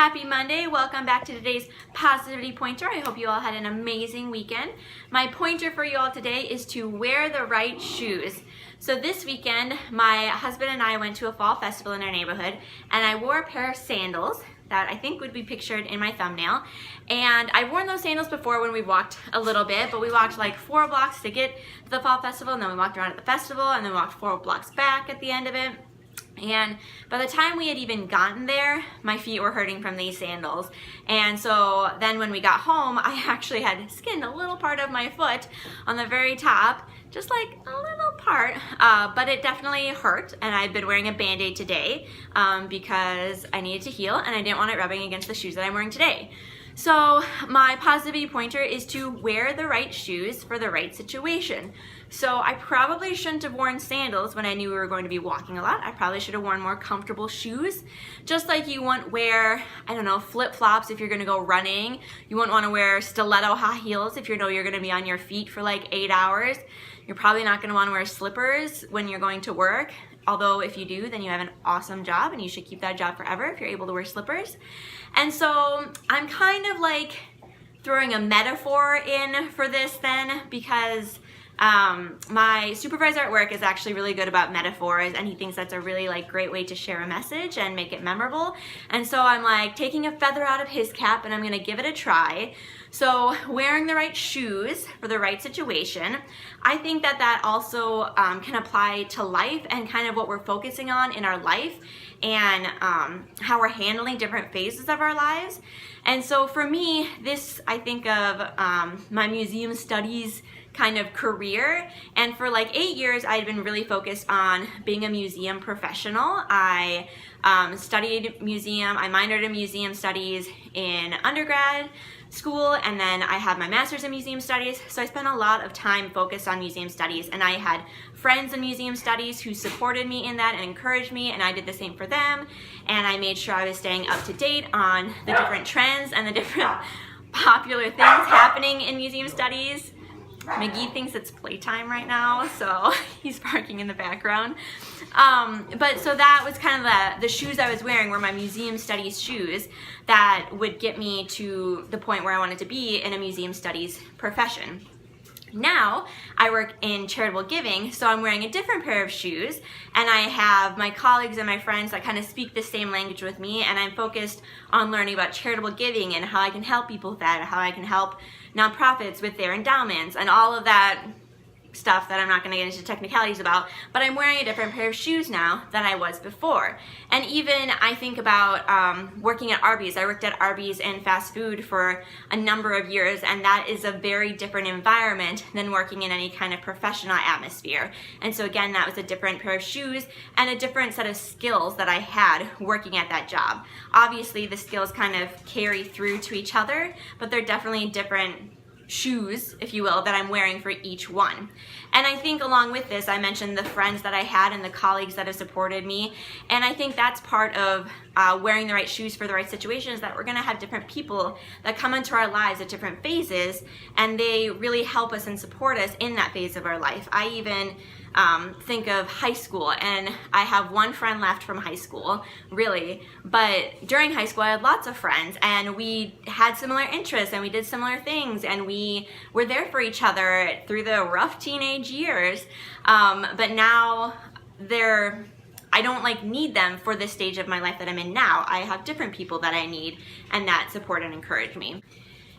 Happy Monday. Welcome back to today's Positivity Pointer. I hope you all had an amazing weekend. My pointer for you all today is to wear the right shoes. So this weekend, my husband and I went to a fall festival in our neighborhood, and I wore a pair of sandals that I think would be pictured in my thumbnail. And I've worn those sandals before when we walked a little bit, but we walked like 4 blocks to get to the fall festival, and then we walked around at the festival, and then walked 4 blocks back at the end of it. And by the time we had even gotten there, my feet were hurting from these sandals. And so then when we got home, I actually had skinned a little part of my foot on the very top, just like a little part, but it definitely hurt. And I've been wearing a Band-Aid today because I needed to heal and I didn't want it rubbing against the shoes that I'm wearing today. So my positivity pointer is to wear the right shoes for the right situation. So I probably shouldn't have worn sandals when I knew we were going to be walking a lot. I probably should have worn more comfortable shoes. Just like you wouldn't wear, I don't know, flip-flops if you're gonna go running. You wouldn't wanna wear stiletto high heels if you know you're gonna be on your feet for like 8 hours. You're probably not gonna wanna wear slippers when you're going to work. Although if you do, then you have an awesome job and you should keep that job forever if you're able to wear slippers. And so I'm kind of like throwing a metaphor in for this then, because my supervisor at work is actually really good about metaphors, and he thinks that's a really great way to share a message and make it memorable. And so I'm like taking a feather out of his cap and I'm gonna give it a try. So wearing the right shoes for the right situation, I think that also can apply to life and kind of what we're focusing on in our life and how we're handling different phases of our lives. And so for me, this I think of my museum studies kind of career, and for like 8 years I had been really focused on being a museum professional. I studied museum, I minored in museum studies in undergrad school, and then I have my master's in museum studies. So I spent a lot of time focused on museum studies, and I had friends in museum studies who supported me in that and encouraged me, and I did the same for them. And I made sure I was staying up to date on the different trends and the different popular things happening in museum studies. McGee thinks it's playtime right now, so he's barking in the background. But so that was kind of the shoes I was wearing were my museum studies shoes that would get me to the point where I wanted to be in a museum studies profession. Now I work in charitable giving, so I'm wearing a different pair of shoes, and I have my colleagues and my friends that kind of speak the same language with me, and I'm focused on learning about charitable giving and how I can help people with that, how I can help nonprofits with their endowments and all of that stuff that I'm not going to get into technicalities about. But I'm wearing a different pair of shoes now than I was before. And even I think about working at Arby's. I worked at Arby's in fast food for a number of years, and that is a very different environment than working in any kind of professional atmosphere. And so again, that was a different pair of shoes and a different set of skills that I had working at that job. Obviously the skills kind of carry through to each other, but they're definitely different shoes, if you will, that I'm wearing for each one. And I think along with this, I mentioned the friends that I had and the colleagues that have supported me, and I think that's part of wearing the right shoes for the right situations, that we're going to have different people that come into our lives at different phases, and they really help us and support us in that phase of our life. I even think of high school, and I have one friend left from high school, really, but during high school I had lots of friends, and we had similar interests, and we did similar things, and we were there for each other through the rough teenage years, but now I don't need them for this stage of my life that I'm in now. I have different people that I need and that support and encourage me.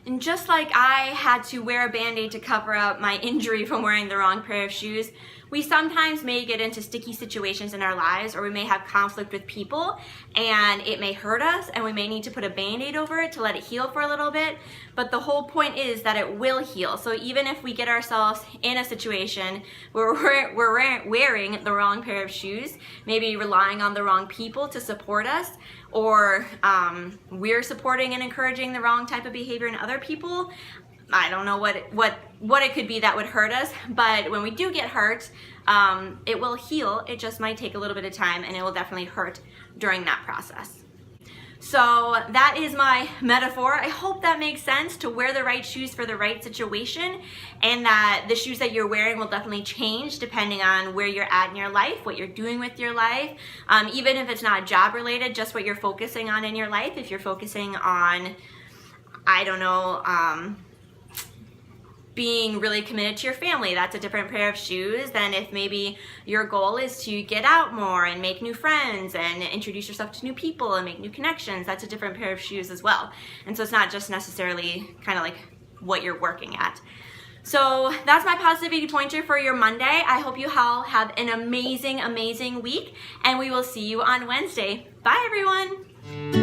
And just like I had to wear a Band-Aid to cover up my injury from wearing the wrong pair of shoes, we sometimes may get into sticky situations in our lives, or we may have conflict with people and it may hurt us, and we may need to put a Band-Aid over it to let it heal for a little bit. But the whole point is that it will heal. So even if we get ourselves in a situation where we're wearing the wrong pair of shoes, maybe relying on the wrong people to support us, or we're supporting and encouraging the wrong type of behavior in other people, I don't know what it could be that would hurt us, but when we do get hurt, it will heal. It just might take a little bit of time, and it will definitely hurt during that process. So that is my metaphor. I hope that makes sense, to wear the right shoes for the right situation, and that the shoes that you're wearing will definitely change depending on where you're at in your life, what you're doing with your life. Even if it's not job related, just what you're focusing on in your life. If you're focusing on, I don't know, being really committed to your family, that's a different pair of shoes than if maybe your goal is to get out more and make new friends and introduce yourself to new people and make new connections. That's a different pair of shoes as well. And so it's not just necessarily kind of like what you're working at. So that's my positivity pointer for your Monday. I hope you all have an amazing, amazing week, and we will see you on Wednesday. Bye, everyone.